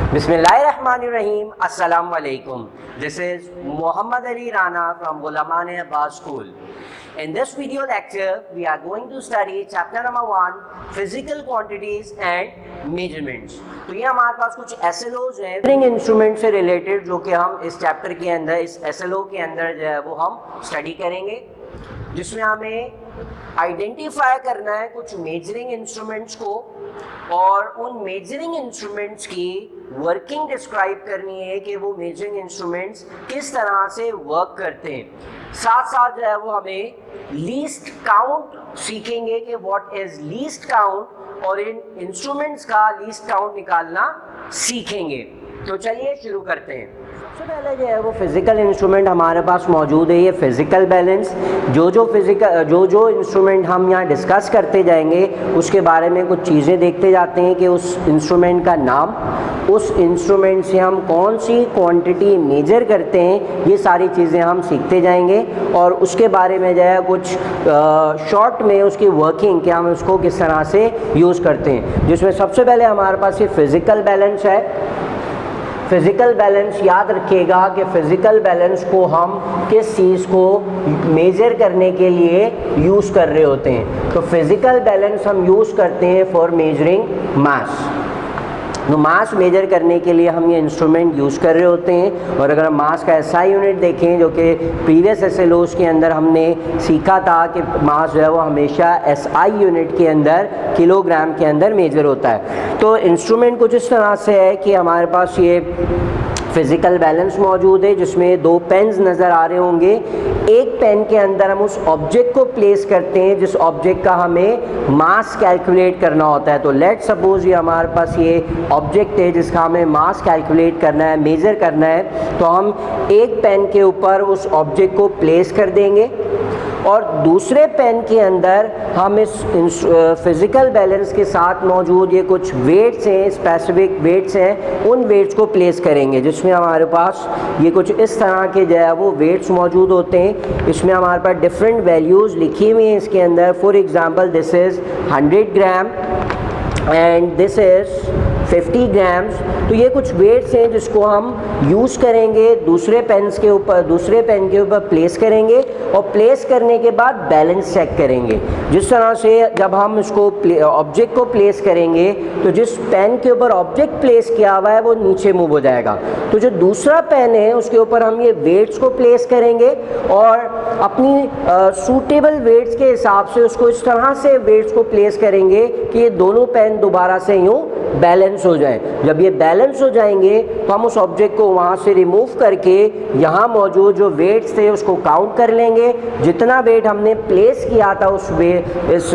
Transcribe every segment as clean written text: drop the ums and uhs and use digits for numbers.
Bismillahirrahmanirrahim. Assalamu alaikum. This is Muhammad Ali Rana from Gulaman Abbas School. In this video lecture, we are going to study chapter number 1, physical quantities and measurements. तो ये हमारे पास कुछ SLOs हैं measuring instrument से related, जो कि हम इस चैप्टर के अंदर, इस SLO के अंदर जो है वो हम स्टडी करेंगे, जिसमें हमें आइडेंटिफाई करना है कुछ मेजरिंग इंस्ट्रूमेंट्स को और उन मेजरिंग इंस्ट्रूमेंट्स की वर्किंग डिस्क्राइब करनी है कि वो मेजरिंग इंस्ट्रूमेंट्स किस तरह से वर्क करते हैं। साथ साथ जो है वो हमें लीस्ट काउंट सीखेंगे कि व्हाट इज लीस्ट काउंट, और इन इंस्ट्रूमेंट्स का लीस्ट काउंट निकालना सीखेंगे। तो चलिए शुरू करते हैं। सबसे पहले जो है वो फिज़िकल इंस्ट्रूमेंट हमारे पास मौजूद है, ये फिज़िकल बैलेंस। जो इंस्ट्रूमेंट हम यहाँ डिस्कस करते जाएंगे उसके बारे में कुछ चीज़ें देखते जाते हैं कि उस इंस्ट्रूमेंट का नाम, उस इंस्ट्रूमेंट से हम कौन सी क्वांटिटी मेजर करते हैं, ये सारी चीज़ें हम सीखते जाएंगे और उसके बारे में जो है कुछ शॉर्ट में उसकी वर्किंग, कि हम उसको किस तरह से यूज़ करते हैं। जिसमें सबसे पहले हमारे पास ये फिज़िकल बैलेंस है। फिज़िकल बैलेंस याद रखिएगा कि फ़िज़िकल बैलेंस को हम किस चीज़ को मेज़र करने के लिए यूज़ कर रहे होते हैं। तो फिज़िकल बैलेंस हम यूज़ करते हैं फॉर मेजरिंग मास। तो मास मेजर करने के लिए हम ये इंस्ट्रूमेंट यूज़ कर रहे होते हैं। और अगर हम मास का एसआई यूनिट देखें, जो कि प्रीवियस एसएलओस के अंदर हमने सीखा था कि मास जो है वो हमेशा एसआई यूनिट के अंदर, किलोग्राम के अंदर मेजर होता है। तो इंस्ट्रूमेंट कुछ इस तरह से है कि हमारे पास ये फिज़िकल बैलेंस मौजूद है, जिसमें दो पेन्स नज़र आ रहे होंगे। एक पेन के अंदर हम उस ऑब्जेक्ट को प्लेस करते हैं जिस ऑब्जेक्ट का हमें मास कैलकुलेट करना होता है। तो लेट सपोज ये हमारे पास ये ऑब्जेक्ट है जिसका हमें मास कैलकुलेट करना है, मेज़र करना है। तो हम एक पेन के ऊपर उस ऑब्जेक्ट को प्लेस कर देंगे और दूसरे पेन के अंदर हम इस फिज़िकल बैलेंस के साथ मौजूद ये कुछ वेट्स हैं, स्पेसिफिक वेट्स हैं, उन वेट्स को प्लेस करेंगे, जिसमें हमारे पास ये कुछ इस तरह के जो है वो वेट्स मौजूद होते हैं। इसमें हमारे पास डिफरेंट वैल्यूज़ लिखी हुई हैं इसके अंदर। For example this is 100 gram and this is 50 grams. तो ये कुछ वेट्स हैं जिसको हम यूज़ करेंगे, दूसरे पेन के ऊपर प्लेस करेंगे और प्लेस करने के बाद बैलेंस चेक करेंगे। जिस तरह से जब हम इसको ऑब्जेक्ट को प्लेस करेंगे तो जिस पेन के ऊपर ऑब्जेक्ट प्लेस किया हुआ है वो नीचे मूव हो जाएगा। तो जो दूसरा पेन है उसके ऊपर हम ये वेट्स को प्लेस करेंगे और अपनी सूटेबल वेट्स के हिसाब से उसको इस तरह से वेट्स को प्लेस करेंगे कि ये दोनों पेन दोबारा से यूँ बैलेंस हो जाए। जब ये बैलेंस हो जाएंगे तो हम उस ऑब्जेक्ट को वहाँ से रिमूव करके यहाँ मौजूद जो वेट्स थे उसको काउंट कर लेंगे। जितना वेट हमने प्लेस किया था इस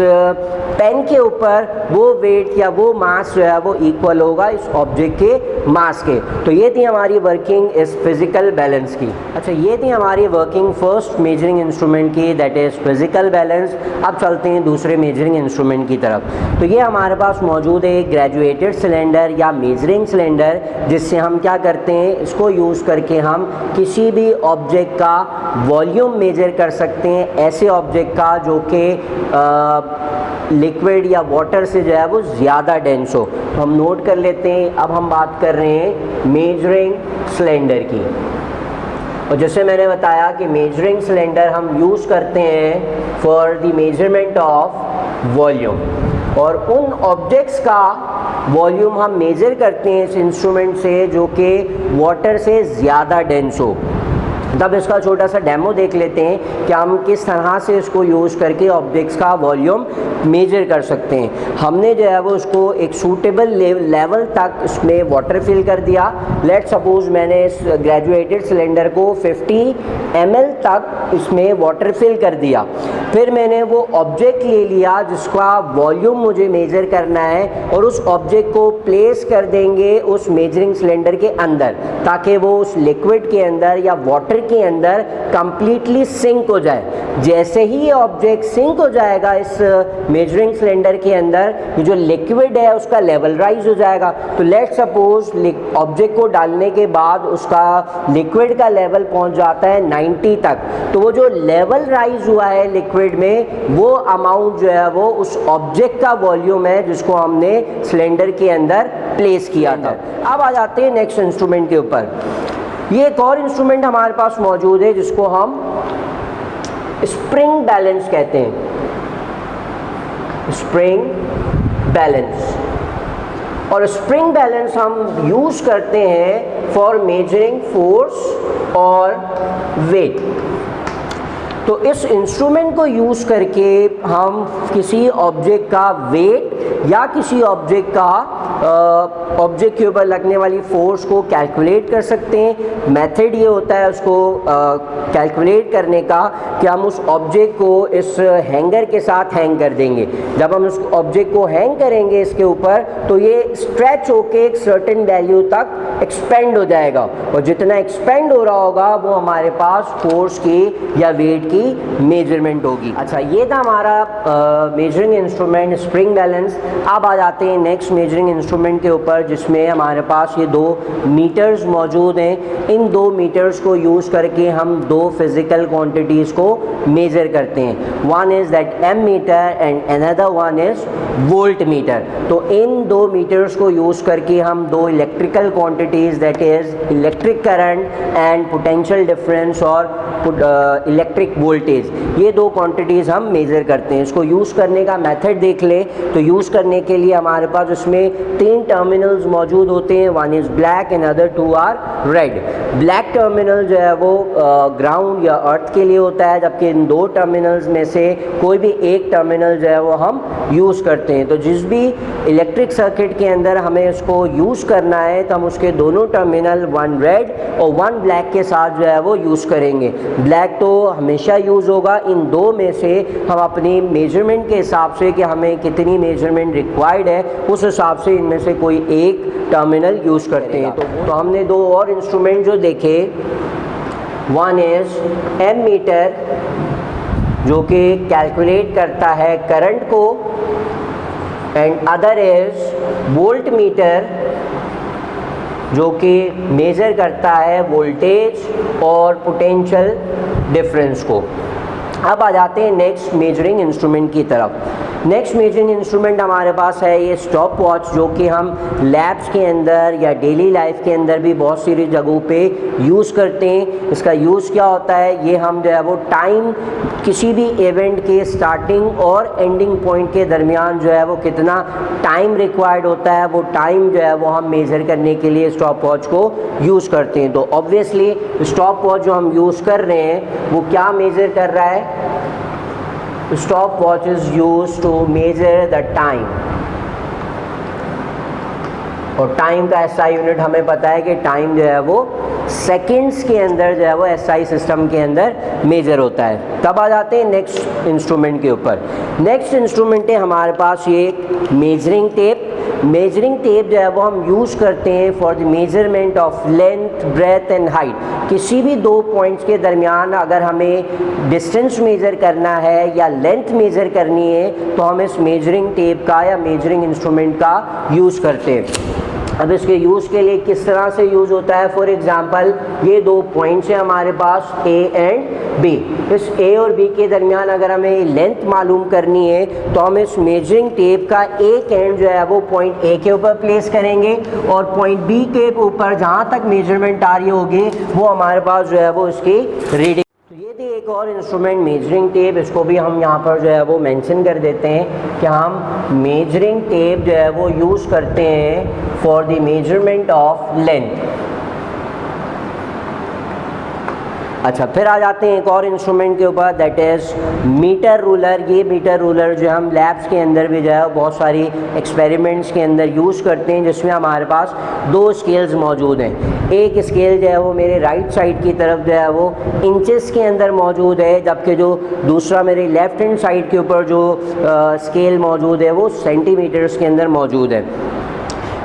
पेन के ऊपर, वो वेट या वो मास जो है वो इक्वल होगा इस ऑब्जेक्ट के मास के। तो ये थी हमारी वर्किंग इस फिज़िकल बैलेंस की। अच्छा, ये थी हमारी वर्किंग फर्स्ट मेजरिंग इंस्ट्रूमेंट की, दैट इज़ फिज़िकल बैलेंस। अब चलते हैं दूसरे मेजरिंग इंस्ट्रूमेंट की तरफ। तो ये हमारे पास मौजूद है ग्रेजुएटेड सिलेंडर या मेजरिंग सिलेंडर, जिससे हम क्या करते हैं, इसको यूज़ करके हम किसी भी ऑब्जेक्ट का वॉल्यूम मेजर कर सकते हैं, ऐसे ऑब्जेक्ट का जो कि लिक्विड या वाटर से जो है वो ज़्यादा डेंस हो। तो हम नोट कर लेते हैं। अब हम बात कर रहे हैं मेजरिंग सिलेंडर की। और जैसे मैंने बताया कि मेजरिंग सिलेंडर हम यूज़ करते हैं for the measurement of volume, और उन ऑब्जेक्ट्स का वॉल्यूम हम मेज़र करते हैं इस इंस्ट्रूमेंट से जो कि वाटर से ज़्यादा डेंस हो। तब इसका छोटा सा डेमो देख लेते हैं कि हम किस तरह से इसको यूज़ करके ऑब्जेक्ट्स का वॉल्यूम मेजर कर सकते हैं। हमने जो है वो उसको एक सूटेबल लेवल तक इसमें वाटर फिल कर दिया। लेट सपोज मैंने इस ग्रेजुएटेड सिलेंडर को 50 ml तक इसमें वाटर फिल कर दिया। फिर मैंने वो ऑब्जेक्ट ले लिया जिसका वॉल्यूम मुझे मेजर करना है और उस ऑब्जेक्ट को प्लेस कर देंगे उस मेजरिंग सिलेंडर के अंदर, ताकि वो उस लिक्विड के अंदर या वाटर के अंदर कंप्लीटली सिंक हो जाए। जैसे ही ये ऑब्जेक्ट सिंक हो जाएगा इस मेजरिंग सिलेंडर के अंदर, ये जो लिक्विड है उसका लेवल राइज हो जाएगा। तो लेट सपोज ऑब्जेक्ट को डालने के बाद उसका लिक्विड का लेवल पहुंच जाता है 90 तक। तो वो जो लेवल राइज हुआ है लिक्विड लिक्विड में वो अमाउंट जो है वो उस ऑब्जेक्ट का वॉल्यूम है जिसको हमने सिलेंडर के अंदर प्लेस किया था। अब आ जाते हैं नेक्स्ट इंस्ट्रूमेंट के ऊपर। ये एक और इंस्ट्रूमेंट हमारे पास मौजूद है जिसको हम स्प्रिंग बैलेंस कहते हैं, स्प्रिंग बैलेंस। और स्प्रिंग बैलेंस हम यूज़ करते हैं फॉर मेजरिंग फोर्स और वेट। तो इस इंस्ट्रूमेंट को यूज़ करके हम किसी ऑब्जेक्ट का वेट या किसी ऑब्जेक्ट का ऑब्जेक्ट के ऊपर लगने वाली फोर्स को कैलकुलेट कर सकते हैं। मेथड ये होता है उसको कैलकुलेट करने का कि हम उस ऑब्जेक्ट को इस हैंगर के साथ हैंग कर देंगे। जब हम उस ऑब्जेक्ट को हैंग करेंगे इसके ऊपर तो ये स्ट्रेच होके एक सर्टेन वैल्यू तक एक्सपेंड हो जाएगा, और जितना एक्सपेंड हो रहा होगा वो हमारे पास फोर्स की या वेट की मेजरमेंट होगी। अच्छा, ये था हमारा मेजरिंग इंस्ट्रूमेंट स्प्रिंग बैलेंस। अब आ जाते हैं नेक्स्ट मेजरिंग इंस्ट्रूमेंट के ऊपर जिसमें हमारे पास ये 2 मीटर्स मौजूद हैं। इन 2 मीटर्स को यूज़ करके हम 2 फिज़िकल क्वांटिटीज़ को मेज़र करते हैं। One is that ammeter and another one is voltmeter. तो इन 2 मीटर्स को यूज़ करके हम 2 electrical quantities that is electric current and potential difference और इलेक्ट्रिक वोल्टेज, ये 2 क्वांटिटीज़ हम मेज़र करते हैं। इसको यूज़ करने का मेथड देख ले तो यूज़ करने के लिए हमारे पास उसमें 3 टर्मिनल्स मौजूद होते हैं। One is black and other 2 are red. Black terminal जो है वो ग्राउंड या अर्थ के लिए होता है, जबकि इन 2 टर्मिनल्स में से कोई भी एक टर्मिनल जो है वो हम यूज़ करते हैं। तो जिस भी इलेक्ट्रिक सर्किट के अंदर हमें इसको यूज़ करना है तो हम उसके दोनों टर्मिनल 1 रेड और 1 ब्लैक के साथ जो है वो यूज़ करेंगे। ब्लैक तो हमेशा यूज़ होगा। इन 2 में से हम अपनी मेजरमेंट के हिसाब से कि हमें कितनी मेजरमेंट रिक्वायर्ड है उस हिसाब से इनमें से कोई एक टर्मिनल यूज़ करते हैं। तो हमने 2 और इंस्ट्रूमेंट जो देखे, वन इज़ एम मीटर जो कि कैलकुलेट करता है करंट को, and other is volt meter जो कि मेज़र करता है वोल्टेज और पोटेंशियल डिफरेंस को। अब आ जाते हैं नेक्स्ट मेजरिंग इंस्ट्रूमेंट की तरफ। नेक्स्ट मेजरिंग इंस्ट्रूमेंट हमारे पास है ये स्टॉप वॉच, जो कि हम लैब्स के अंदर या डेली लाइफ के अंदर भी बहुत सारी जगहों पे यूज़ करते हैं। इसका यूज़ क्या होता है, ये हम जो है वो टाइम किसी भी इवेंट के स्टार्टिंग और एंडिंग पॉइंट के दरमियान जो है वो कितना टाइम रिक्वायर्ड होता है वो टाइम जो है वो हम मेज़र करने के लिए स्टॉप वॉच को यूज़ करते हैं। तो ऑब्वियसली स्टॉप वॉच जो हम यूज़ कर रहे हैं वो क्या मेज़र कर रहा है, stopwatch is used to measure the time, और टाइम का SI यूनिट हमें पता है कि टाइम जो है वो सेकंड्स के अंदर जो है वो SI सिस्टम के अंदर मेजर होता है। तब आ जाते हैं नेक्स्ट इंस्ट्रूमेंट के ऊपर। नेक्स्ट इंस्ट्रूमेंट है हमारे पास ये मेजरिंग टेप। मेजरिंग टेप जो है वो हम यूज़ करते हैं for the measurement of length, breadth and height. किसी भी 2 पॉइंट्स के दरमियान अगर हमें डिस्टेंस मेज़र करना है या लेंथ मेज़र करनी है तो हम इस मेजरिंग टेप का या मेजरिंग इंस्ट्रूमेंट का यूज़ करते हैं। अब इसके यूज़ के लिए किस तरह से यूज़ होता है, फॉर एग्ज़ाम्पल ये 2 पॉइंट्स हैं हमारे पास A एंड B। इस A और B के दरमियान अगर हमें लेंथ मालूम करनी है तो हम इस मेजरिंग टेप का एक एंड जो है वो पॉइंट A के ऊपर प्लेस करेंगे और पॉइंट B के ऊपर जहाँ तक मेजरमेंट आ रही होगी वो हमारे पास जो है वो इसकी रीडिंग। तो ये थी एक और इंस्ट्रूमेंट मेजरिंग टेप। इसको भी हम यहाँ पर जो है वो मेंशन कर देते हैं कि हम मेजरिंग टेप जो है वो यूज़ करते हैं for the measurement of length. अच्छा, फिर आ जाते हैं एक और इंस्ट्रूमेंट के ऊपर, दैट इज़ मीटर रूलर। ये मीटर रूलर जो हम लैब्स के अंदर भी जो है बहुत सारी एक्सपेरिमेंट्स के अंदर यूज़ करते हैं, जिसमें हमारे पास 2 स्केल्स मौजूद हैं। एक स्केल जो है वो मेरे राइट साइड की तरफ जो है वो इंचेस के अंदर मौजूद है, जबकि जो दूसरा मेरे लेफ़्ट हैंड साइड के ऊपर जो स्केल मौजूद है वो सेंटीमीटर्स के अंदर मौजूद है।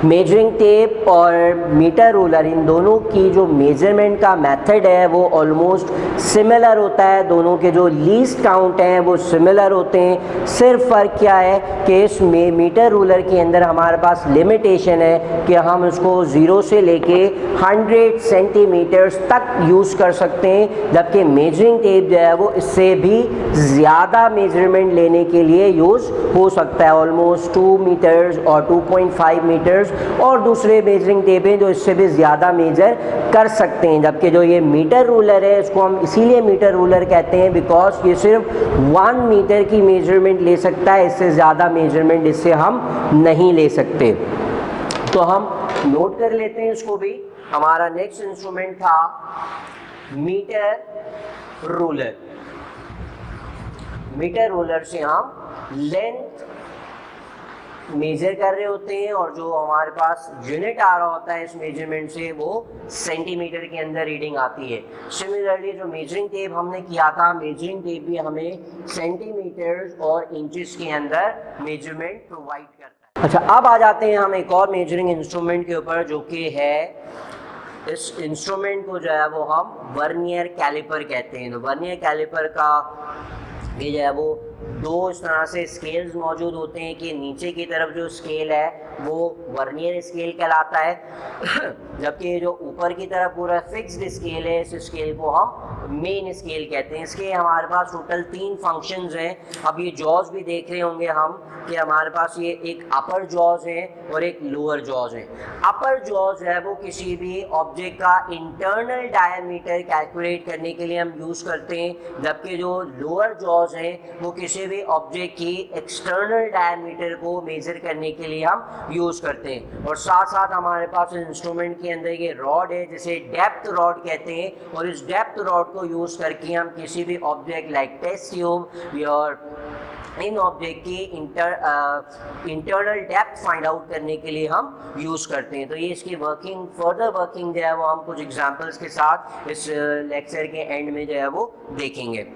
मेजरिंग टेप और मीटर रूलर, इन दोनों की जो मेजरमेंट का मेथड है वो ऑलमोस्ट सिमिलर होता है। दोनों के जो लीस्ट काउंट हैं वो सिमिलर होते हैं। सिर्फ फ़र्क क्या है कि इस मीटर रूलर के अंदर हमारे पास लिमिटेशन है कि हम उसको 0 से लेके 100 सेंटीमीटर्स तक यूज़ कर सकते हैं, जबकि मेजरिंग टेप जो है वो इससे भी ज़्यादा मेजरमेंट लेने के लिए यूज़ हो सकता है, ऑलमोस्ट 2 मीटर्स और 2.5 मीटर्स, और दूसरे मेजरिंग टेप हैं जो इससे भी ज़्यादा मेजर कर सकते हैं। जबकि जो ये मीटर रूलर है इसको हम इसीलिए मीटर रूलर कहते हैं बिकॉज ये सिर्फ 1 मीटर की मेजरमेंट ले सकता है, इससे ज़्यादा मेजरमेंट इससे हम नहीं ले सकते। तो हम नोट कर लेते हैं इसको भी। हमारा नेक्स्ट इंस्ट्रूमेंट था मीटर रूलर। मीटर रूलर से हम लेंथ मेजर कर रहे होते हैं और जो हमारे पास यूनिट आ रहा होता है इस मेजरमेंट से वो सेंटीमीटर के अंदर रीडिंग आती है। सिमिलरली जो मेजरिंग टेप हमने किया था, मेजरिंग टेप भी हमें सेंटीमीटर्स और इंचेस के अंदर मेजरमेंट प्रोवाइड करता है। अच्छा, अब आ जाते हैं हम एक और मेजरिंग इंस्ट्रूमेंट के ऊपर जो कि है, इस इंस्ट्रूमेंट को जो है वो हम वर्नियर कैलिपर कहते हैं। तो वर्नियर कैलिपर का ये जो है वो 2 इस तरह से स्केल्स मौजूद होते हैं कि नीचे की तरफ जो स्केल है वो वर्नियर स्केल कहलाता है जबकि जो ऊपर की तरफ पूरा फिक्स्ड स्केल है, इस स्केल को हम मेन स्केल कहते हैं। इसके हमारे पास टोटल 3 फंक्शंस हैं। अब ये जॉज भी देख रहे होंगे हम कि हमारे पास ये एक अपर जॉज है और एक लोअर जॉज है। अपर जॉज है वो किसी भी ऑब्जेक्ट का इंटरनल डायमीटर कैलकुलेट करने के लिए हम यूज़ करते हैं, जबकि जो लोअर जॉज है वो किसी भी ऑब्जेक्ट की एक्सटर्नल डायमीटर को मेजर करने के लिए हम यूज़ करते हैं। और साथ साथ हमारे पास इंस्ट्रूमेंट के अंदर ये रॉड है जिसे डेप्थ रॉड कहते हैं, और इस डेप्थ रॉड को यूज़ करके हम किसी भी ऑब्जेक्ट लाइक टेस्ट ट्यूब और इन ऑब्जेक्ट की इंटरनल डेप्थ फाइंड आउट करने के लिए हम यूज़ करते हैं। तो ये इसकी वर्किंग, फर्दर वर्किंग जो है वो हम कुछ एग्जांपल्स के साथ इस लेक्चर के एंड में जो है वो देखेंगे।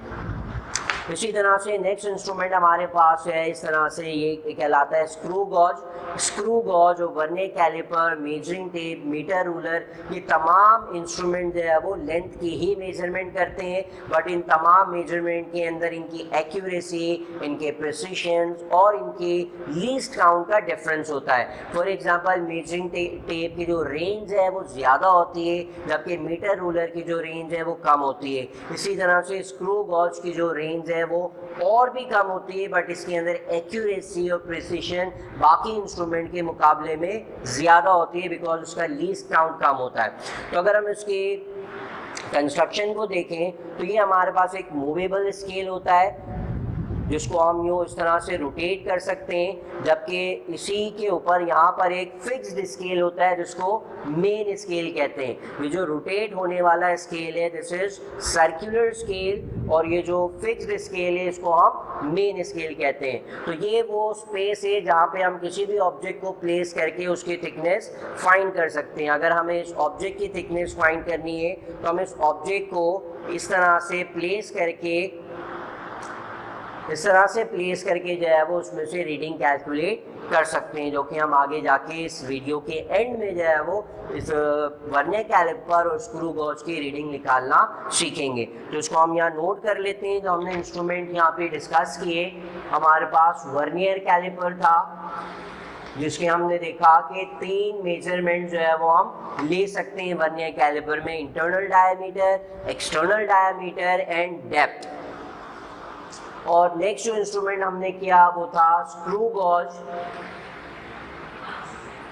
इसी तरह से नेक्स्ट इंस्ट्रूमेंट हमारे पास है, इस तरह से ये कहलाता है स्क्रू गॉज। स्क्रू गॉज और vernier caliper, measuring tape, metre ruler, ये तमाम इंस्ट्रूमेंट जो है वो लेंथ की ही मेजरमेंट करते हैं, बट इन तमाम मेजरमेंट के अंदर इनकी एक्यूरेसी, इनके प्रिसिशन और इनकी लीस्ट काउंट का डिफरेंस होता है। फॉर एग्जांपल मेजरिंग टेप की जो रेंज है वो ज़्यादा होती है, जबकि मीटर रूलर की जो रेंज है वो कम होती है। इसी तरह से स्क्रू गॉज की जो रेंज है वो और भी कम होती है, बट इसके अंदर एक्यूरेसी और प्रिसिशन बाकी इंस्ट्रूमेंट के मुकाबले में ज़्यादा होती है बिकॉज उसका लीस्ट काउंट कम होता है। तो अगर हम इसकी कंस्ट्रक्शन को देखें तो ये हमारे पास एक मूवेबल स्केल होता है जिसको हम यूँ इस तरह से रोटेट कर सकते हैं, जबकि इसी के ऊपर यहाँ पर एक फिक्स्ड स्केल होता है जिसको मेन स्केल कहते हैं। ये जो रोटेट होने वाला स्केल है दिस इज सर्कुलर स्केल, और ये जो फिक्स्ड स्केल है इसको हम मेन स्केल कहते हैं। तो ये वो स्पेस है जहाँ पे हम किसी भी ऑब्जेक्ट को प्लेस करके उसकी थिकनेस फाइंड कर सकते हैं। अगर हमें इस ऑब्जेक्ट की थिकनेस फाइंड करनी है तो हम इस ऑब्जेक्ट को इस तरह से प्लेस करके जो है वो उसमें से रीडिंग कैलकुलेट कर सकते हैं, जो कि हम आगे जाके इस वीडियो के एंड में जो है वो इस वर्नियर कैलिपर और स्क्रू गॉज की रीडिंग निकालना सीखेंगे। तो इसको हम यहाँ नोट कर लेते हैं। जो हमने इंस्ट्रूमेंट यहाँ पे डिस्कस किए, हमारे पास वर्नियर कैलिपर था जिसके हमने देखा कि 3 मेजरमेंट जो है वो हम ले सकते हैं वर्नियर कैलिपर में, internal diameter, external diameter and depth. और नेक्स्ट जो इंस्ट्रूमेंट हमने किया वो था स्क्रू गॉज,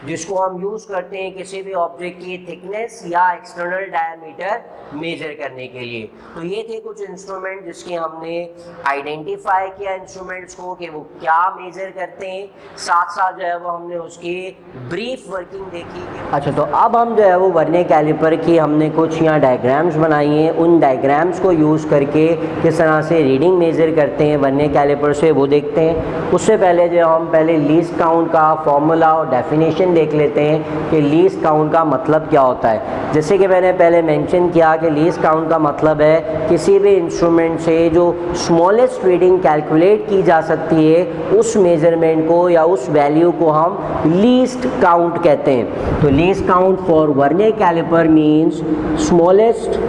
जिसको हम यूज़ करते हैं किसी भी ऑब्जेक्ट की थिकनेस या एक्सटर्नल डायमीटर मेजर करने के लिए। तो ये थे कुछ इंस्ट्रूमेंट जिसके हमने आइडेंटिफाई किया इंस्ट्रूमेंट्स को कि वो क्या मेजर करते हैं, साथ साथ जो है वो हमने उसकी ब्रीफ वर्किंग देखी। अच्छा, तो अब हम जो है वो वर्नियर कैलिपर की हमने कुछ यहाँ डायग्राम्स बनाई हैं, उन डायग्राम्स को यूज़ करके किस तरह से रीडिंग मेजर करते हैं वर्नियर कैलिपर से वो देखते हैं। उससे पहले जो हम पहले लीस्ट काउंट का फॉर्मूला और डेफिनेशन डेफिनेशन देख लेते हैं कि लीस्ट काउंट का मतलब क्या होता है। जैसे कि मैंने पहले मेंशन किया कि लीस्ट काउंट का मतलब है किसी भी इंस्ट्रूमेंट से जो स्मॉलेस्ट रीडिंग कैलकुलेट की जा सकती है उस मेजरमेंट को या उस वैल्यू को हम लीस्ट काउंट कहते हैं। तो least count for vernier caliper means smallest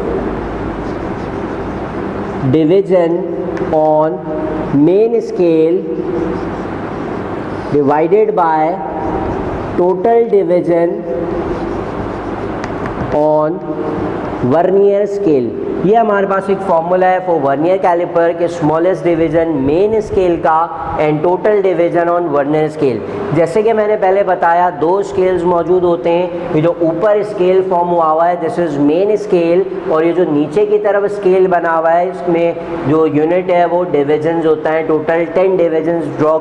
division on main scale divided by total division on vernier scale. ये हमारे पास एक फॉर्मूला है फॉर वर्नियर कैलिपर के स्मॉलेस्ट डिवीजन मेन स्केल का and total division on vernier scale. जैसे कि मैंने पहले बताया दो स्केल्स मौजूद होते हैं, ये जो ऊपर स्केल फॉर्म हुआ है दिस इज मेन स्केल, और ये जो नीचे की तरफ स्केल बना हुआ है इसमें जो यूनिट है वो डिविजन्स होता है। टोटल 10 डिविजन्स ड्रॉ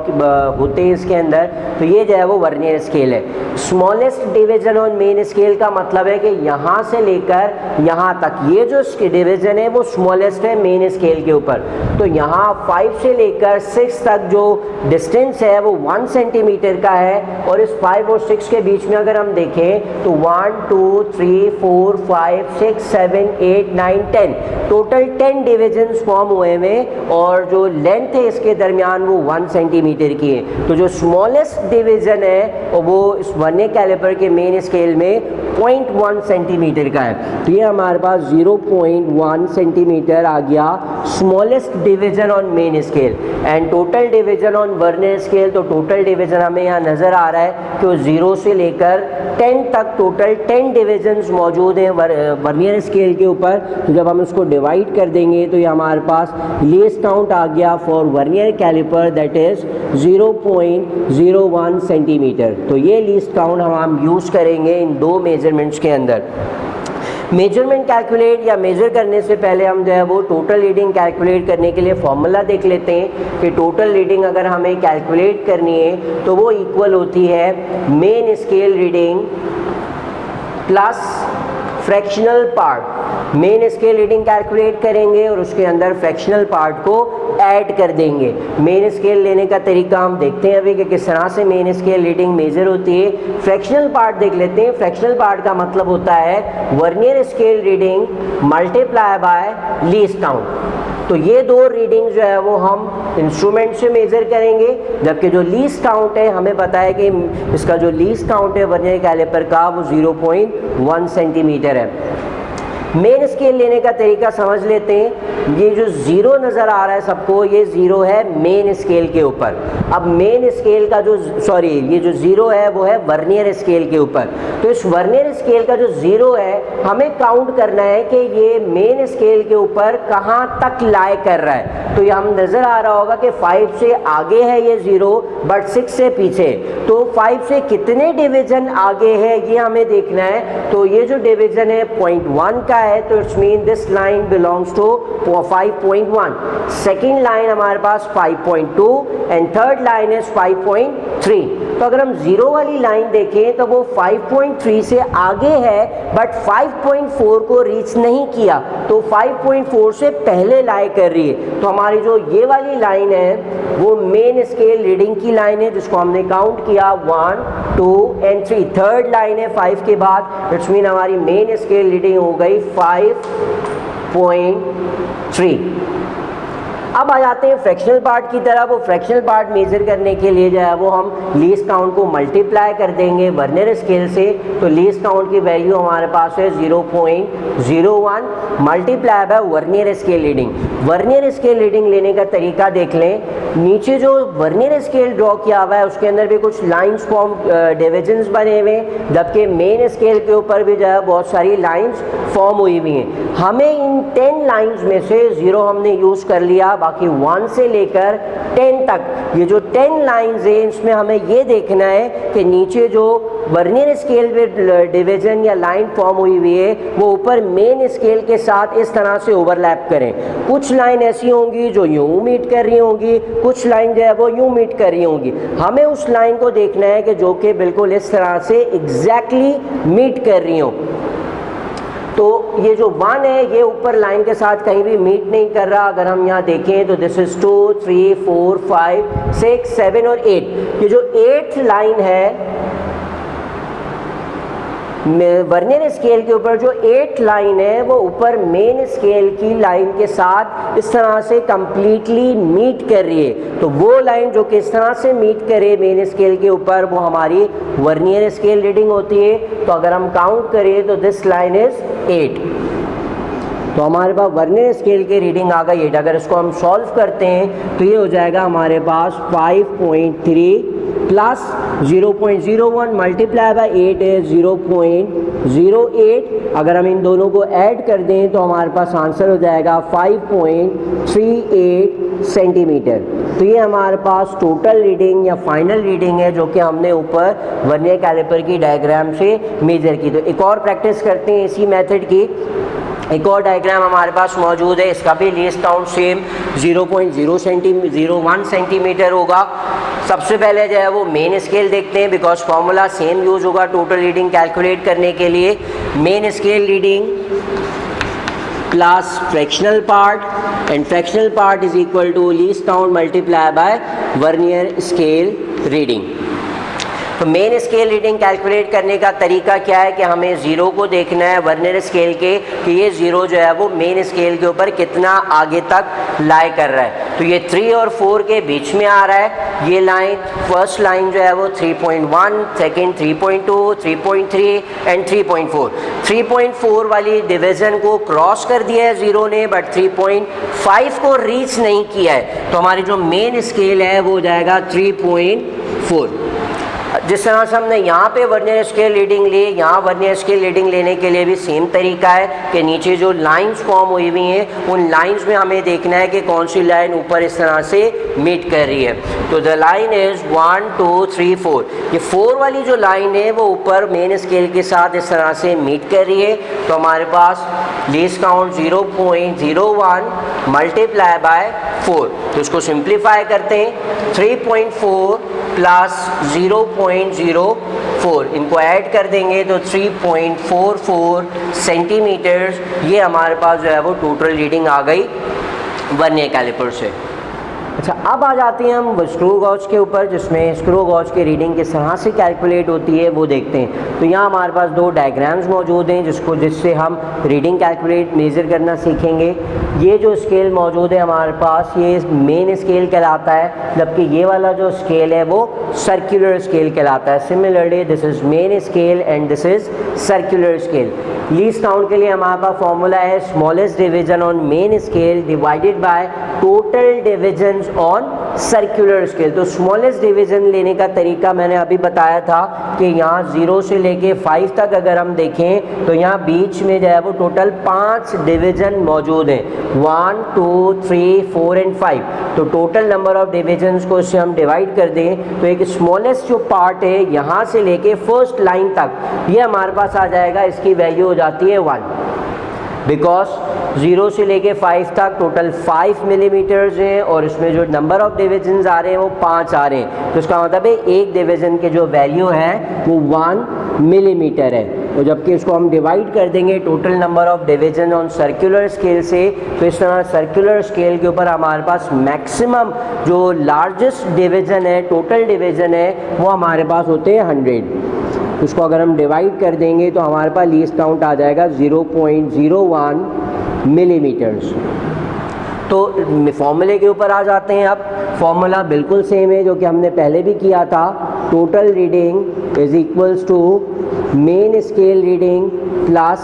होते हैं इसके अंदर, तो ये जो है वो वर्नियर स्केल है। Smallest division on main scale का मतलब है कि यहाँ से लेकर यहाँ तक ये जो डिवीजन है वो स्मॉलेस्ट है मेन स्केल के ऊपर। तो यहाँ 5 से लेकर 6 तक जो डिस्टेंस है वो 1 सेंटीमीटर का है, और इस 5 और 6 के बीच में अगर हम देखें तो 1 2 3 4 5 6 7 8 9 10 टोटल 10 डिविजन्स फॉर्म हुए हैं, और जो लेंथ है इसके दरमियान वो 1 सेंटीमीटर की है। तो जो स्मॉलेस्ट डिवीजन है वो इस वर्नियर कैलिपर के मेन स्केल में 0.1 सेंटीमीटर का है। तो ये हमारे पास 0.1 सेंटीमीटर आ गया smallest division on main scale. And total division on vernier scale, तो टोटल डिवीजन हमें यहाँ नज़र आ रहा है कि वो 0 से लेकर 10 तक टोटल 10 डिविजन्स मौजूद हैं वर्नियर स्केल के ऊपर। तो जब हम इसको डिवाइड कर देंगे तो ये हमारे पास लीस्ट काउंट आ गया for vernier caliper that is 0.01 centimetre. तो ये लीस्ट काउंट हम यूज़ करेंगे इन दो मेजरमेंट्स के अंदर। मेजरमेंट कैलकुलेट या मेजर करने से पहले हम जो है वो टोटल रीडिंग कैलकुलेट करने के लिए फॉर्मूला देख लेते हैं कि टोटल रीडिंग अगर हमें कैलकुलेट करनी है तो वो इक्वल होती है main scale reading plus fractional part. Main scale reading calculate करेंगे और उसके अंदर फ्रैक्शनल पार्ट को ऐड कर देंगे। मेन स्केल लेने का तरीका हम देखते हैं अभी कि किस तरह से मेन स्केल रीडिंग मेजर होती है। फ्रैक्शनल पार्ट देख लेते हैं। फ्रैक्शनल पार्ट का मतलब होता है vernier scale reading multiply by least count. तो ये दो रीडिंग जो है वो हम इंस्ट्रूमेंट से मेजर करेंगे, जबकि जो लीस्ट काउंट है हमें पता है कि इसका जो लीस्ट काउंट है वर्नियर कैलिपर का वो 0.1 सेंटीमीटर है। मेन स्केल लेने का तरीका समझ लेते हैं। ये जो 0 नज़र आ रहा है सबको, ये 0 है मेन स्केल के ऊपर। अब मेन स्केल का जो ये जो 0 है वो है वर्नियर स्केल के ऊपर। तो इस वर्नियर स्केल का जो 0 है हमें काउंट करना है कि ये मेन स्केल के ऊपर कहाँ तक लाई कर रहा है। तो ये हम नज़र आ रहा होगा कि 5 से आगे है ये 0 बट 6 से पीछे। तो 5 से कितने डिवीजन आगे है ये हमें देखना है। तो ये जो डिवीजन है 0.1 का है, तो it's mean this line belongs to 5.1। Second line हमारे पास 5.2 एंड थर्ड लाइन इज 5.3। तो अगर हम 0 वाली लाइन देखें तो वो 5.3 से आगे है बट 5.4 को रीच नहीं किया, तो 5.4 से पहले लाई कर रही है। तो हमारी जो ये वाली लाइन है वो मेन स्केल रीडिंग की लाइन है जिसको हमने काउंट किया 1 2 एंड 3। थर्ड लाइन है 5 के बाद, इट्स मीन हमारी मेन स्केल रीडिंग हो गई 5.3। अब आ जाते हैं फ्रैक्शनल पार्ट की तरफ। वो फ्रैक्शनल पार्ट मेजर करने के लिए जो है वो हम लीस्ट काउंट को मल्टीप्लाई कर देंगे वर्नियर स्केल से। तो लीस्ट काउंट की वैल्यू हमारे पास है 0.01 multiply by vernier scale reading. Vernier scale reading लेने का तरीका देख लें। नीचे जो वर्नियर स्केल ड्रॉ किया हुआ है उसके अंदर भी कुछ लाइंस फॉर्म डिविजन्स बने हुए हैं, जबकि मेन स्केल के ऊपर भी जो है बहुत सारी लाइंस फॉर्म हुई हुई हैं। हमें इन 10 लाइंस में से 0 हमने यूज़ कर लिया, बाकी 1 से लेकर 10 तक ये जो 10 लाइंस हैं इसमें हमें ये देखना है कि नीचे जो वर्नियर स्केल में डिवीजन या लाइन फॉर्म हुई हुई है वो ऊपर मेन स्केल के साथ इस तरह से ओवरलैप करें। कुछ लाइन ऐसी होंगी जो यूं मीट कर रही होंगी, कुछ लाइन जो है वो यूं मीट कर रही होंगी। हमें उस लाइन को देखना है कि जो कि बिल्कुल इस तरह से एग्जैक्टली मीट कर रही हो। तो ये जो 1 है ये ऊपर लाइन के साथ कहीं भी मीट नहीं कर रहा। अगर हम यहाँ देखें तो दिस इज 2 3 4 5 6 7 और 8। ये जो 8th लाइन है वर्नियर स्केल के ऊपर जो 8 लाइन है वो ऊपर मेन स्केल की लाइन के साथ इस तरह से कंप्लीटली मीट कर रही है। तो वो लाइन जो किस तरह से मीट करे मेन स्केल के ऊपर वो हमारी वर्नियर स्केल रीडिंग होती है। तो अगर हम काउंट करें तो दिस लाइन इज 8, तो हमारे पास वर्नियर स्केल की रीडिंग आ गई 8। अगर इसको हम सॉल्व करते हैं तो ये हो जाएगा हमारे पास 5.3 प्लस 0.01 मल्टीप्लाई बाय 8 है 0.08। अगर हम इन दोनों को ऐड कर दें तो हमारे पास आंसर हो जाएगा 5.38 सेंटीमीटर। तो ये हमारे पास टोटल रीडिंग या फाइनल रीडिंग है जो कि हमने ऊपर वर्नियर कैलिपर की डायग्राम से मेजर की। तो एक और प्रैक्टिस करते हैं इसी मेथड की। एक और डायग्राम हमारे पास मौजूद है, इसका भी लीस्ट काउंट सेम 0.01 सेंटीमीटर होगा। सबसे पहले जो है वो मेन स्केल देखते हैं बिकॉज फॉर्मूला सेम यूज होगा टोटल रीडिंग कैलकुलेट करने के लिए। Main scale reading plus fractional part and fractional part is equal to least count multiply by vernier scale reading. तो मेन स्केल रीडिंग कैलकुलेट करने का तरीका क्या है कि हमें ज़ीरो को देखना है वर्नियर स्केल के कि ये ज़ीरो जो है वो मेन स्केल के ऊपर कितना आगे तक लाई कर रहा है। तो ये 3 और 4 के बीच में आ रहा है। ये लाइन फर्स्ट लाइन जो है वो 3.1, सेकेंड 3.2, 3.3 एंड 3.4। 3.4 वाली डिवीज़न को क्रॉस कर दिया है ज़ीरो ने, बट 3.5 को रीच नहीं किया है। तो हमारी जो मेन स्केल है वो हो जाएगा 3.4। जिस तरह से हमने यहाँ पे वर्नियर स्केल रीडिंग ली, यहाँ वर्नियर स्केल रीडिंग लेने के लिए भी सेम तरीका है कि नीचे जो लाइंस फॉर्म हुई हुई हैं उन लाइंस में हमें देखना है कि कौन सी लाइन ऊपर इस तरह से मीट कर रही है। तो द लाइन इज़ 1 2 3 4। ये 4 वाली जो लाइन है वो ऊपर मेन स्केल के साथ इस तरह से मीट कर रही है। तो हमारे पास लीस्ट काउंट 0.01 मल्टीप्लाई बाय 4। तो इसको सिंप्लीफाई करते हैं, 3.4 प्लस 0.04 इनको ऐड कर देंगे तो 3.44 सेंटीमीटर्स। ये हमारे पास जो है वो टोटल रीडिंग आ गई वर्नियर कैलिपर से। अच्छा, अब आ जाते हैं हम स्क्रू गॉज के ऊपर, जिसमें स्क्रू गॉज की रीडिंग किस तरह से कैलकुलेट होती है वो देखते हैं। तो यहाँ हमारे पास 2 डायग्राम्स मौजूद हैं जिससे हम रीडिंग कैलकुलेट मेज़र करना सीखेंगे। ये जो स्केल मौजूद है हमारे पास ये मेन स्केल कहलाता है, जबकि ये वाला जो स्केल है वो सर्कुलर स्केल कहलाता है। Similarly this is main scale and this is circular scale. Least count के लिए हमारे पास फॉर्मूला है smallest division on main scale divided by total divisions on circular scale. तो स्मॉलेस्ट डिवीजन लेने का तरीका मैंने अभी बताया था कि यहाँ 0 से लेके 5 तक अगर हम देखें तो यहाँ बीच में जो है वो टोटल 5 डिवीजन मौजूद हैं, 1 2 3 4 एंड 5। तो टोटल नंबर ऑफ डिविजन्स को इससे हम डिवाइड कर दें तो एक स्मॉलेस्ट जो पार्ट है यहाँ से लेके फर्स्ट लाइन तक ये हमारे पास आ जाएगा, इसकी वैल्यू हो जाती है 1। बिकॉज 0 से लेके 5 तक टोटल 5 मिलीमीटर्स हैं और इसमें जो नंबर ऑफ डिविजन्स आ रहे हैं वो 5 आ रहे हैं। तो इसका मतलब है एक डिवीज़न के जो वैल्यू है वो 1 मिलीमीटर है। तो जबकि इसको हम डिवाइड कर देंगे total number of division on circular scale से, तो इस तरह सर्कुलर स्केल के ऊपर हमारे पास मैक्सिमम जो लार्जेस्ट डिवीज़न है, टोटल डिवीज़न है, वो हमारे पास होते हैं 100। उसको अगर हम डिवाइड कर देंगे तो हमारे पास लीस्ट काउंट आ जाएगा 0.01 मिलीमीटर्स। तो फॉर्मूले के ऊपर आ जाते हैं। अब फॉर्मूला बिल्कुल सेम है जो कि हमने पहले भी किया था। Total reading is equals to main scale reading plus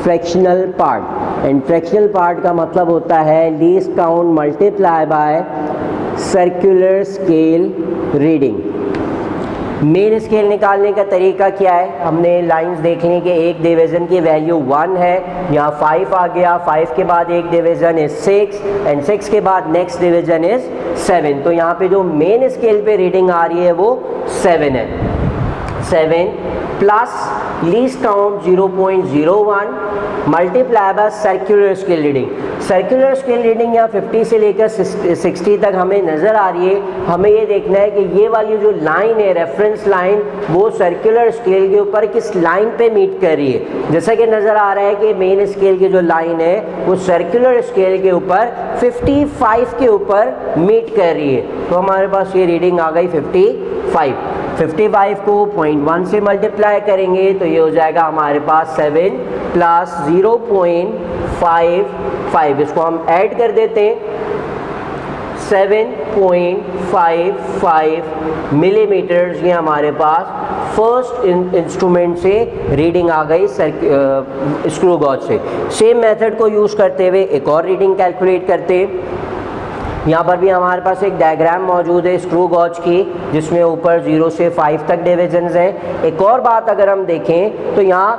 fractional part, and fractional part का मतलब होता है least count multiply by circular scale reading. Main scale निकालने का तरीका क्या है, हमने लाइंस देख ली कि एक डिवीज़न की वैल्यू 1 है, यहाँ 5 आ गया, 5 के बाद एक डिवीज़न इज 6 एंड 6 के बाद नेक्स्ट डिवीज़न इज 7। तो यहाँ पे जो मेन स्केल पे रीडिंग आ रही है वो 7 है। 7 plus least count 0.01 multiply by circular scale reading. Circular scale reading यहाँ 50 से लेकर 60 तक हमें नज़र आ रही है। हमें ये देखना है कि ये वाली जो लाइन है रेफरेंस लाइन वो सर्कुलर स्केल के ऊपर किस लाइन पे मीट कर रही है। जैसा कि नज़र आ रहा है कि मेन स्केल की जो लाइन है वो सर्कुलर स्केल के ऊपर 55 के ऊपर मीट कर रही है। तो हमारे पास ये रीडिंग आ गई 55। 55 को 0.1 से मल्टीप्लाई करेंगे तो ये हो जाएगा हमारे पास 7 प्लस 0.55, इसको हम ऐड कर देते हैं 7.55 मिलीमीटर्स, ये हमारे पास फर्स्ट इंस्ट्रूमेंट से रीडिंग आ गई स्क्रू गॉज से। सेम मेथड को यूज़ करते हुए एक और रीडिंग कैलकुलेट करते हैं। यहाँ पर भी हमारे पास एक डायग्राम मौजूद है स्क्रू गॉज की, जिसमें ऊपर 0 से 5 तक डिविजन्स हैं। एक और बात अगर हम देखें तो यहाँ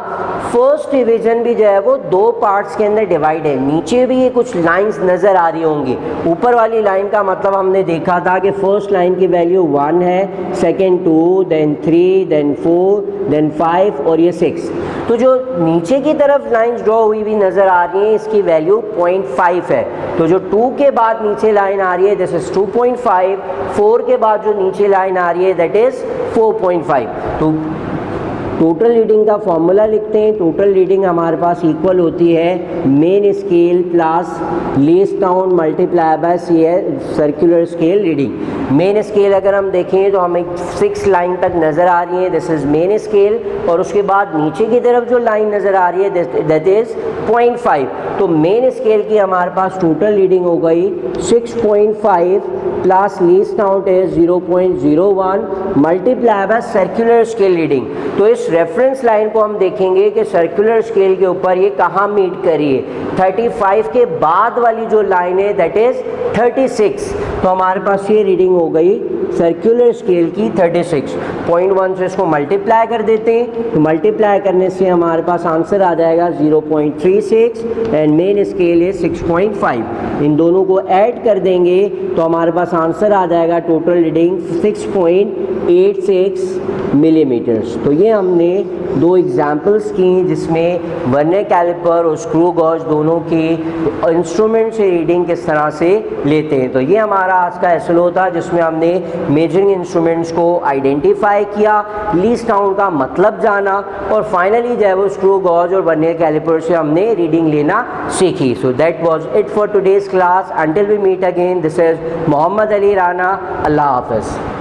फर्स्ट डिवीजन भी जो है वो 2 पार्ट्स के अंदर डिवाइड है। नीचे भी ये कुछ लाइंस नज़र आ रही होंगी। ऊपर वाली लाइन का मतलब हमने देखा था कि फर्स्ट लाइन की वैल्यू 1 है, सेकेंड 2, देन 3, देन 4, देन 5 और ये 6। तो जो नीचे की तरफ लाइंस ड्रॉ हुई भी नज़र आ रही हैं, इसकी वैल्यू 0.5 है। तो जो 2 के बाद नीचे लाइन आ रही है दिस इज 2.5, 4 के बाद जो नीचे लाइन आ रही है दैट इज 4.5। तो टोटल रीडिंग का फॉर्मूला लिखते हैं। टोटल रीडिंग हमारे पास इक्वल होती है main scale plus least count multiply by circular scale reading. Main scale अगर हम देखें तो हमें 6 लाइन तक नज़र आ रही है, दिस इज़ मेन स्केल, और उसके बाद नीचे की तरफ जो लाइन नज़र आ रही है दैट इज़ 0.5। तो मेन स्केल की हमारे पास टोटल रीडिंग हो गई 6.5 plus least count is 0.01 multiply by circular scale reading. तो इस रेफरेंस लाइन को हम देखेंगे कि सर्कुलर स्केल के ऊपर ये कहाँ मीट करी है। 35 के बाद वाली जो लाइन है दैट इज 36। तो हमारे पास ये रीडिंग हो गई सर्कुलर स्केल की 36। 0.1 से इसको मल्टीप्लाई कर देते हैं, तो मल्टीप्लाई करने से हमारे पास आंसर आ जाएगा 0.36 एंड मेन स्केल है 6.5। इन दोनों को ऐड कर देंगे तो हमारे पास आंसर आ जाएगा टोटल रीडिंग 6.86 मिलीमीटर्स। तो ये हमने 2 एग्जाम्पल्स की जिसमें वर्नियर कैलिपर और स्क्रू गॉज दोनों की इंस्ट्रूमेंट से रीडिंग किस तरह से लेते हैं। तो ये हमारा आज का एसएलओ था जिसमें हमने मेजरिंग इंस्ट्रूमेंट्स को आइडेंटिफाई किया, लीस्ट काउंट का मतलब जाना, और फाइनली जो है वो स्क्रू गॉज और वर्नियर कैलिपर से हमने रीडिंग लेना सीखी। So that was it for today's class. Until we meet again, this is Mohammad Ali Rana. अल्लाह हाफ़िज़।